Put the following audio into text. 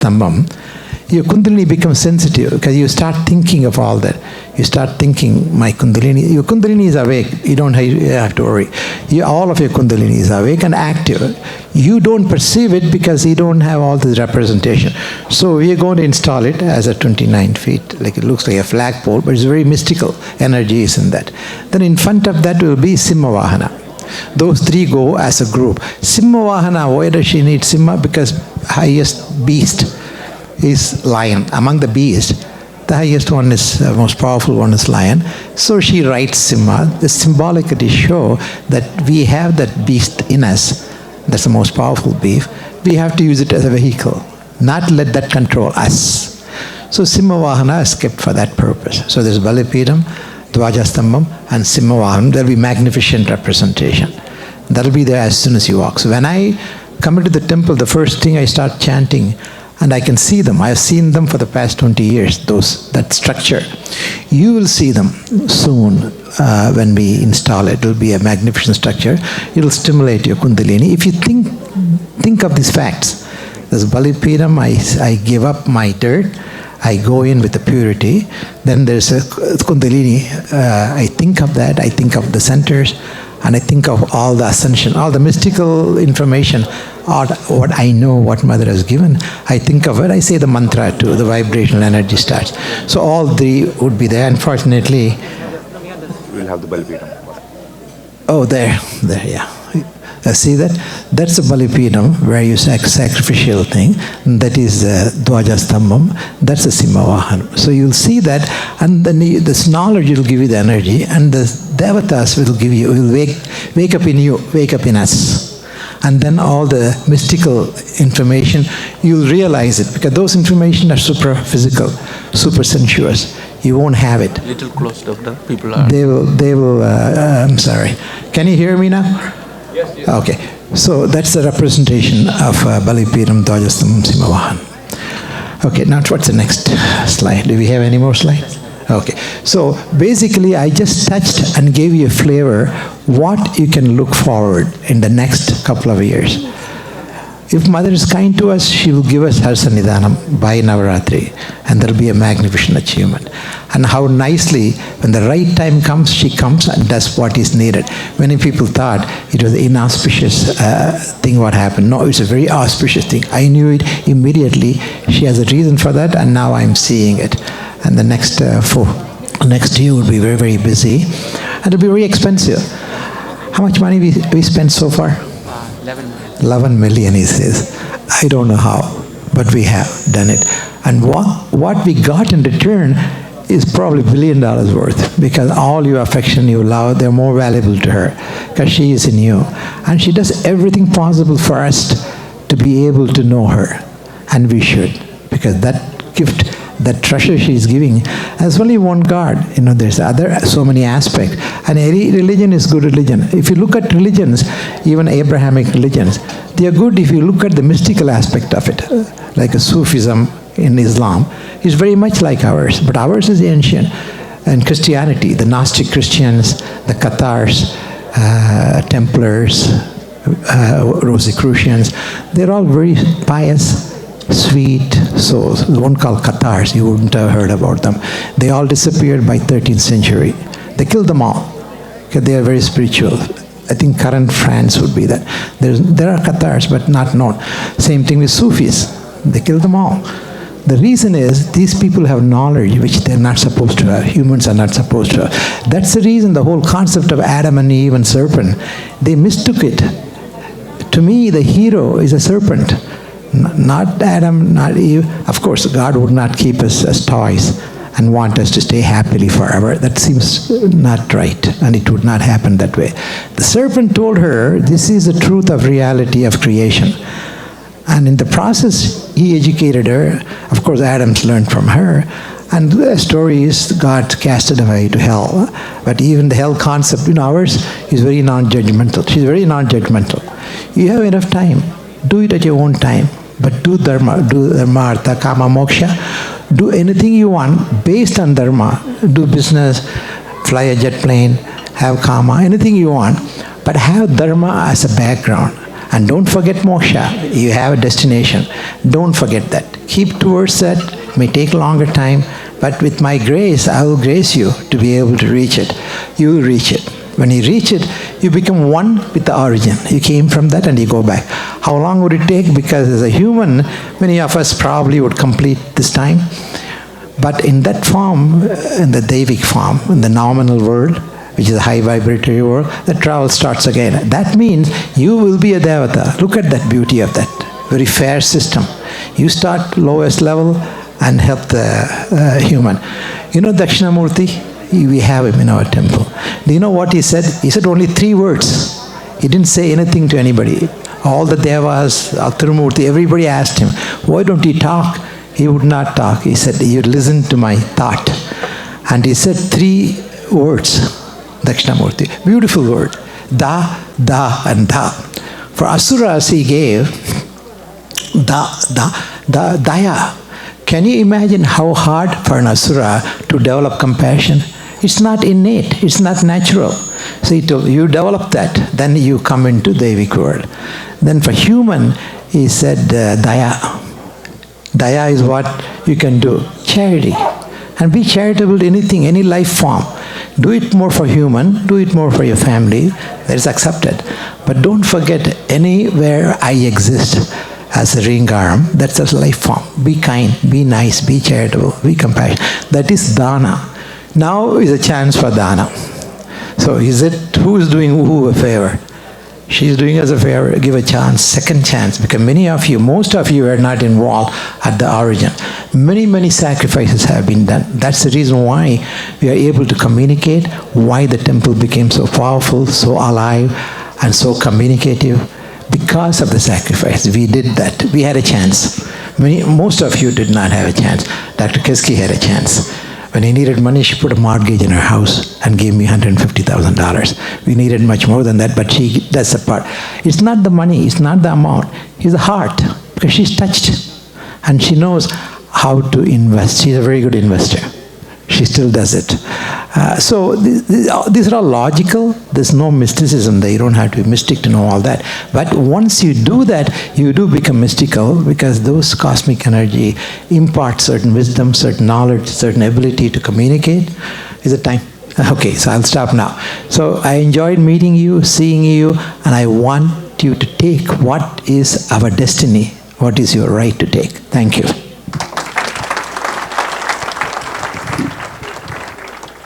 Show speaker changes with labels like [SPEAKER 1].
[SPEAKER 1] Tambam, your Kundalini becomes sensitive because you start thinking of all that. You start thinking, my Kundalini, your Kundalini is awake. You don't have to worry. All of your Kundalini is awake and active. You don't perceive it because you don't have all this representation. So we are going to install it as a 29 feet, like it looks like a flagpole, but it's very mystical energy is in that. Then in front of that will be Simhavahana. Those three go as a group. Simhavahana, why does she need Simha? Because highest beast is lion. Among the beasts, the highest one is, most powerful one is lion. So she writes Simha. The symbolically show that we have that beast in us. That's the most powerful beast. We have to use it as a vehicle, not let that control us. So Simhavahana is kept for that purpose. So there's Balipidam, Dvajastambam, and Simhavahanam. There will be magnificent representation. That will be there as soon as you walk. So when I come into the temple, the first thing I start chanting, and I can see them. I have seen them for the past 20 years, that structure. You will see them soon when we install it. It will be a magnificent structure. It will stimulate your Kundalini. If you think of these facts, there's Balipidam, I give up my dirt, I go in with the purity. Then there's a Kundalini, I think of that, I think of the centers, and I think of all the ascension, all the mystical information, or what I know, what Mother has given. I think of it, I say the mantra too, the vibrational energy starts. So all three would be there. Unfortunately,
[SPEAKER 2] we'll have the Balipidam.
[SPEAKER 1] Oh, there, yeah. See that? That's a Balipidam where you sacrificial thing. That is Dvajastambam. That's a Simhavahanam. So you'll see that, and then this knowledge will give you the energy, and the Devatas will wake up in you, wake up in us. And then all the mystical information, you'll realize it, because those information are super physical, super sensuous. You won't have it.
[SPEAKER 3] Little close, doctor. People are.
[SPEAKER 1] They will. I'm sorry. Can you hear me now?
[SPEAKER 3] Yes.
[SPEAKER 1] Okay. So that's the representation of Balipidam, Dvajastambam, Simhavahanam. Okay. Now what's the next slide? Do we have any more slides? Okay. So basically, I just touched and gave you a flavor what you can look forward in the next couple of years. If Mother is kind to us, she will give us her sannidhanam by Navaratri, and there will be a magnificent achievement. And how nicely, when the right time comes, she comes and does what is needed. Many people thought it was an inauspicious thing what happened. No, it's a very auspicious thing. I knew it immediately. She has a reason for that, and now I'm seeing it. And the next year will be very, very busy, and it'll be very expensive. How much money we spent so far?
[SPEAKER 3] 11 million.
[SPEAKER 1] 11 million, he says. I don't know how, but we have done it. And what we got in return is probably $1 billion worth, because all your affection, your love, they're more valuable to her, because she is in you. And she does everything possible for us to be able to know her. And we should, because that gift, that treasure she is giving, has only one God. There's so many aspects. And any religion is good religion. If you look at religions, even Abrahamic religions, they are good if you look at the mystical aspect of it. Like a Sufism in Islam is very much like ours, but ours is ancient. And Christianity, the Gnostic Christians, the Cathars, Templars, Rosicrucians, they're all very pious, sweet souls. The one called Cathars, you wouldn't have heard about them. They all disappeared by 13th century. They killed them all, because they are very spiritual. I think current France would be that. There are Cathars, but not known. Same thing with Sufis. They killed them all. The reason is, these people have knowledge which they're not supposed to have. Humans are not supposed to have. That's the reason the whole concept of Adam and Eve and serpent, they mistook it. To me, the hero is a serpent. Not Adam, not Eve. Of course, God would not keep us as toys and want us to stay happily forever. That seems not right, and it would not happen that way. The serpent told her, this is the truth of reality of creation. And in the process, he educated her. Of course, Adam's learned from her. And the story is God casted away to hell. But even the hell concept in ours is very non-judgmental. She's very non-judgmental. You have enough time. Do it at your own time. But do dharma, artha, kama, moksha. Do anything you want based on dharma. Do business, fly a jet plane, have kama, anything you want. But have dharma as a background. And don't forget moksha. You have a destination. Don't forget that. Keep towards that. It may take longer time, but with my grace, I will grace you to be able to reach it. You will reach it. When you reach it, you become one with the origin. You came from that and you go back. How long would it take? Because as a human, many of us probably would complete this time. But in that form, in the Devic form, in the nominal world, which is a high vibratory world, the travel starts again. That means you will be a Devata. Look at that beauty of that. Very fair system. You start lowest level and help the human. You know Dakshinamurti? We have him in our temple. Do you know what he said? He said only 3 words. He didn't say anything to anybody. All the Devas, Tirumurti, everybody asked him, why don't you talk? He would not talk. He said, you listen to my thought. And he said 3 words, Dakshinamurti. Beautiful word. Da, da, and da. For Asuras he gave daya. Can you imagine how hard for an Asura to develop compassion? It's not innate, it's not natural. So he told you develop that, then you come into the Devic world. Then for human, he said daya. Daya is what you can do, charity. And be charitable to anything, any life form. Do it more for human, do it more for your family, that is accepted. But don't forget, anywhere I exist as a ringaram, that's a life form. Be kind, be nice, be charitable, be compassionate. That is dana. Now is a chance for dana. So is it, who is doing who a favor? She is doing us a favor, give a chance, second chance, because many of you, most of you are not involved at the origin. Many sacrifices have been done. That's the reason why we are able to communicate, why the temple became so powerful, so alive, and so communicative. Because of the sacrifice, we did that. We had a chance. Most of you did not have a chance. Dr. Keski had a chance. When he needed money, she put a mortgage in her house and gave me $150,000. We needed much more than that, but that's the part. It's not the money, it's not the amount, it's the heart. Because she's touched and she knows how to invest. She's a very good investor. She still does it. So these are all logical. There's no mysticism there. You don't have to be mystic to know all that. But once you do that, you do become mystical, because those cosmic energy impart certain wisdom, certain knowledge, certain ability to communicate. Is it time? Okay, so I'll stop now. So I enjoyed meeting you, seeing you, and I want you to take what is our destiny, what is your right to take. Thank you.